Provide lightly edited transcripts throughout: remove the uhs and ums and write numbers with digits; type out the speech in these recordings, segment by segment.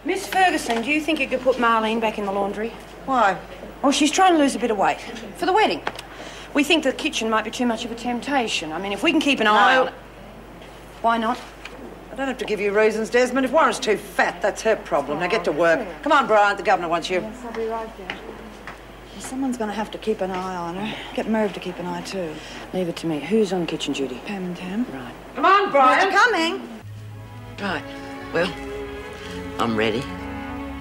Miss Ferguson, do you think you could put Marlene back in the laundry? Why? Well, she's trying to lose a bit of weight for the wedding. We think the kitchen might be too much of a temptation. I mean, if we can keep an eye on it... Why not? I don't have to give you reasons, Desmond. If Warren's too fat, that's her problem. Now get to work. Come on, Brian, the governor wants you. Yes, I'll be right there. Someone's going to have to keep an eye on her. Get Merv to keep an eye, too. Leave it to me. Who's on kitchen duty? Pam and Tam. Right. Come on, Brian. They're coming. Right. Well, I'm ready.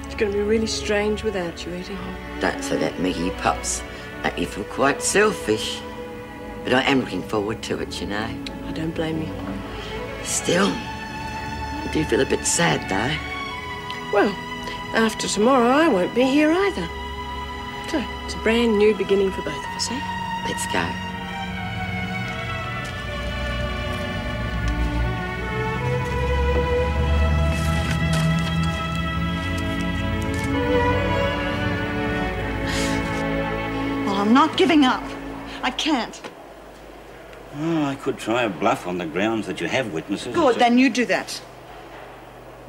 It's going to be really strange without you, Eddie. Don't say that, Mickey. Pups make me feel quite selfish. But I am looking forward to it, you know. I don't blame you. Still, I do feel a bit sad, though. Well, after tomorrow, I won't be here either. So, it's a brand new beginning for both of us, eh? Let's go. Well, I'm not giving up. I can't. Oh, I could try a bluff on the grounds that you have witnesses. Good, then you do that.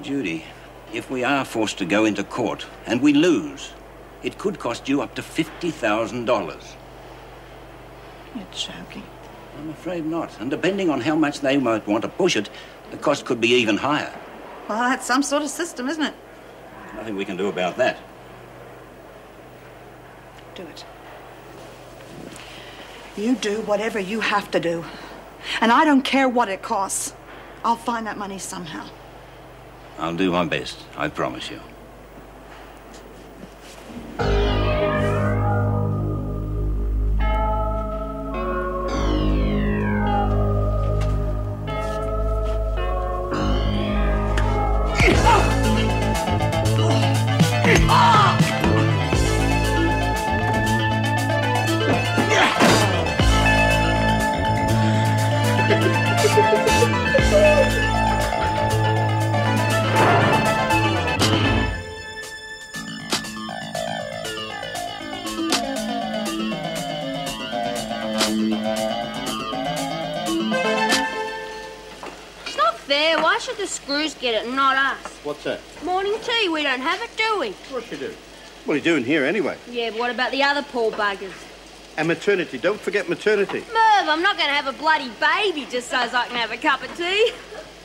Judy, if we are forced to go into court and we lose, it could cost you up to $50,000. You're joking. I'm afraid not. And depending on how much they might want to push it, the cost could be even higher. Well, that's some sort of system, isn't it? There's nothing we can do about that. Do it. You do whatever you have to do. And I don't care what it costs. I'll find that money somehow. I'll do my best, I promise you. Why should the screws get it and not us? What's that? Morning tea. We don't have it, do we? Of course you do. What are you doing here anyway? Yeah, but what about the other poor buggers? And maternity. Don't forget maternity. Merv, I'm not going to have a bloody baby just so as I can have a cup of tea.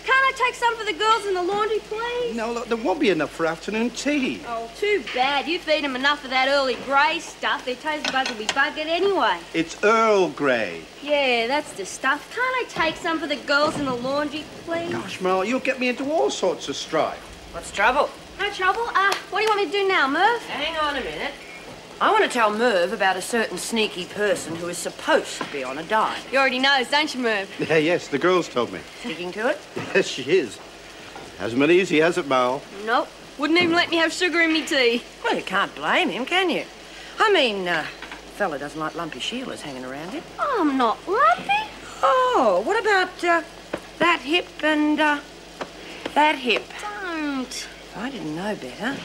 Can't I take some for the girls in the laundry, please? No, look, there won't be enough for afternoon tea. Oh, too bad. You feed them enough of that early grey stuff, their taste buds will be buggered anyway. It's Earl Grey. Yeah, that's the stuff. Can't I take some for the girls in the laundry, please? Gosh, Merle, you'll get me into all sorts of strife. What's trouble? No trouble. What do you want me to do now, Merv? Hang on a minute. I want to tell Merv about a certain sneaky person who is supposed to be on a diet. You already knows, don't you, Merv? Yeah, yes, the girls told me. Sticking to it? Yes, she is. Hasn't been easy, has it, Merle? Nope. Wouldn't even let me have sugar in me tea. Well, you can't blame him, can you? I mean, fella doesn't like lumpy Sheilas hanging around him. Oh, I'm not lumpy. Oh, what about that hip and that hip? Don't. If I didn't know better,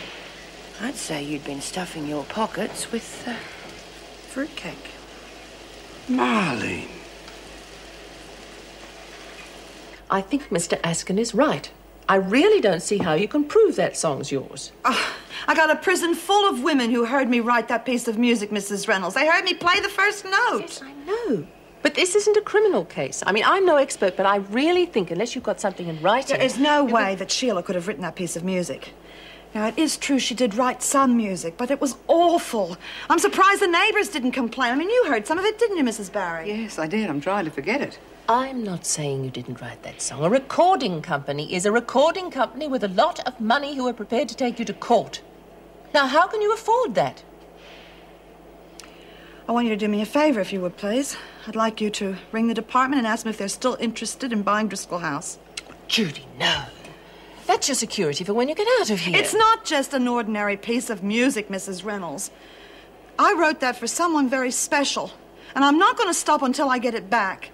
I'd say you'd been stuffing your pockets with fruitcake. Marlene. I think Mr. Askin is right. I really don't see how you can prove that song's yours. Oh, I got a prison full of women who heard me write that piece of music, Mrs. Reynolds. They heard me play the first note. Yes, I know. But this isn't a criminal case. I mean, I'm no expert, but I really think unless you've got something in writing... There is no way that Sheila could have written that piece of music. Now, it is true she did write some music, but it was awful. I'm surprised the neighbors didn't complain. I mean, you heard some of it, didn't you, Mrs. Barry? Yes, I did. I'm trying to forget it. I'm not saying you didn't write that song. A recording company is a recording company with a lot of money who are prepared to take you to court. Now, how can you afford that? I want you to do me a favor, if you would, please. I'd like you to ring the department and ask them if they're still interested in buying Driscoll House. Judy, no. That's your security for when you get out of here. It's not just an ordinary piece of music, Mrs. Reynolds. I wrote that for someone very special, and I'm not going to stop until I get it back.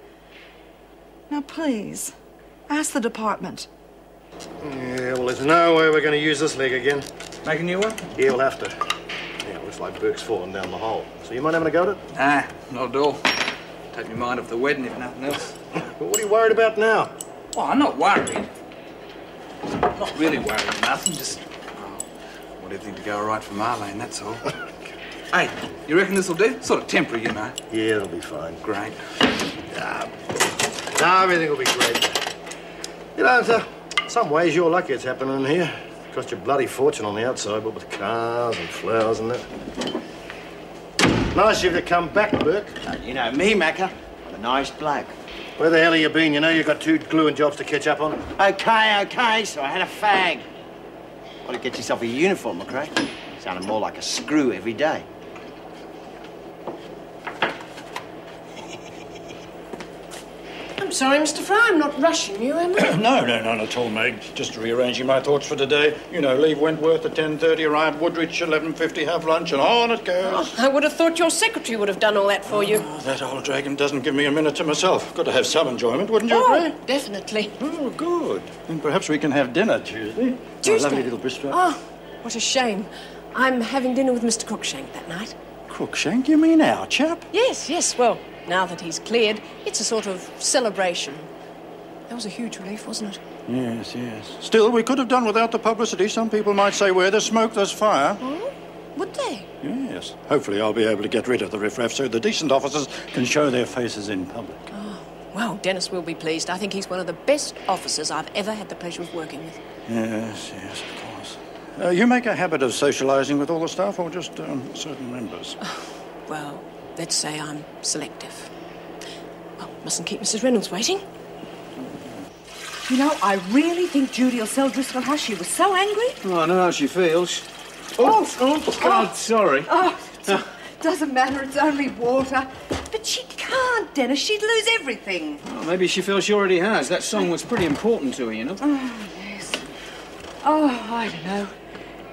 Now, please, ask the department. Yeah, well, there's no way we're going to use this leg again. Make a new one? Yeah, we'll have to. Yeah, looks like Burke's fallen down the hole. So you mind having a go at it? Nah, not at all. Take my mind off the wedding, if nothing else. But what are you worried about now? Well, I'm not worried. I'm not really worried about nothing, just... Oh, Want everything to go all right for Marlene, that's all. Hey, you reckon this'll do? Sort of temporary, you know. Yeah, it'll be fine. Great. No, everything will be great. You know, in some ways you're lucky it's happening here. Cost you a bloody fortune on the outside, but with cars and flowers and that. Nice of you to come back, Burke. You know me, Macca. I'm a nice bloke. Where the hell have you been? You know you've got 2 gluing jobs to catch up on. Okay, so I had a fag. Ought to get yourself a uniform, McRae. Sounding more like a screw every day. I'm sorry, Mr. Fry, I'm not rushing you, am I? No, not at all, Meg. Just rearranging my thoughts for today. You know, leave Wentworth at 10:30, arrive Woodridge 11:50, have lunch, and on it goes. Oh, I would have thought your secretary would have done all that for you. Oh, that old dragon doesn't give me a minute to myself. Got to have some enjoyment, wouldn't you agree? Definitely. Oh, good. Then perhaps we can have dinner Tuesday. Tuesday? A lovely little bistro. Oh, what a shame. I'm having dinner with Mr. Crookshank that night. Crookshank? You mean our chap? Yes, well, now that he's cleared, it's a sort of celebration. That was a huge relief, wasn't it? Yes. Still, we could have done without the publicity. Some people might say, where there's smoke, there's fire. Oh? Would they? Yes. Hopefully I'll be able to get rid of the riffraff so the decent officers can show their faces in public. Oh, well, Dennis will be pleased. I think he's one of the best officers I've ever had the pleasure of working with. Yes, of course. You make a habit of socialising with all the staff or just certain members? Well, let's say I'm selective. Well, mustn't keep Mrs. Reynolds waiting. You know, I really think Judy will sell Driscoll Hush. She was so angry. Oh, I know how she feels. God, sorry. Doesn't matter, it's only water. But she can't, Dennis. She'd lose everything. Oh, maybe she feels she already has. That song was pretty important to her, you know. Oh, yes. Oh, I don't know.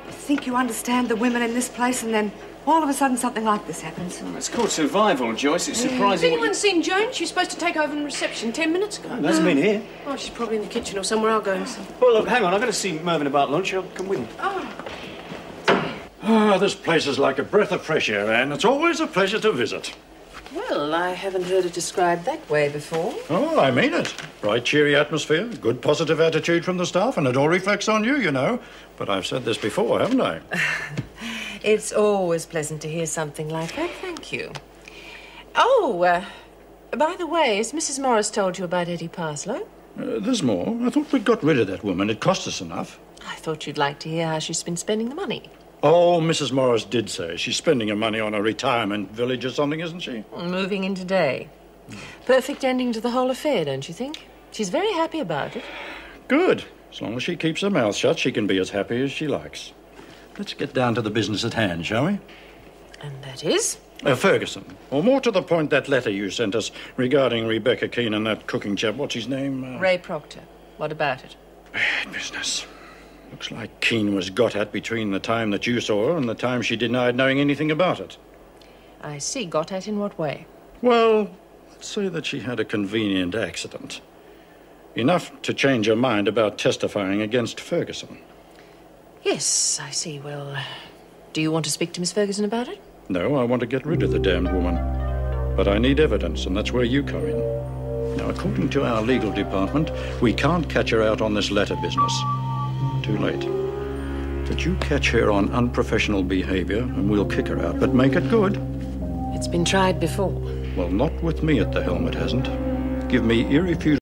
You think you understand the women in this place, and then all of a sudden something like this happens. Oh, it's called survival, Joyce. It's Has surprising. anyone seen Joan? She was supposed to take over in reception 10 minutes ago. Hasn't been here. Oh, she's probably in the kitchen or somewhere. I'll go and see. Well, look, hang on. I've got to see Mervyn about lunch. I'll come with you. Oh, this place is like a breath of fresh air, Anne. It's always a pleasure to visit. Well, I haven't heard it described that way before. Oh, I mean it. Bright, cheery atmosphere, good positive attitude from the staff, and it all reflects on you, you know. But I've said this before, haven't I? It's always pleasant to hear something like that. Thank you. Oh, by the way, has Mrs. Morris told you about Eddie Parslow? There's more. I thought we'd got rid of that woman. It cost us enough. I thought you'd like to hear how she's been spending the money. Oh, Mrs. Morris did say she's spending her money on a retirement village or something, isn't she? Moving in today. Perfect ending to the whole affair, don't you think? She's very happy about it. Good. As long as she keeps her mouth shut, she can be as happy as she likes. Let's get down to the business at hand, shall we? And that is? Ferguson. Or more to the point, that letter you sent us regarding Rebecca Keane and that cooking chap. What's his name? Ray Proctor. What about it? Bad business. Looks like Keane was got at between the time that you saw her and the time she denied knowing anything about it. I see. Got at in what way? Well, let's say that she had a convenient accident. Enough to change her mind about testifying against Ferguson. Yes, I see. Well, do you want to speak to Miss Ferguson about it? No, I want to get rid of the damned woman. But I need evidence, and that's where you come in. Now, according to our legal department, we can't catch her out on this letter business. Too late. But you catch her on unprofessional behavior, and we'll kick her out, but make it good. It's been tried before. Well, not with me at the helm, it hasn't. Give me irrefutable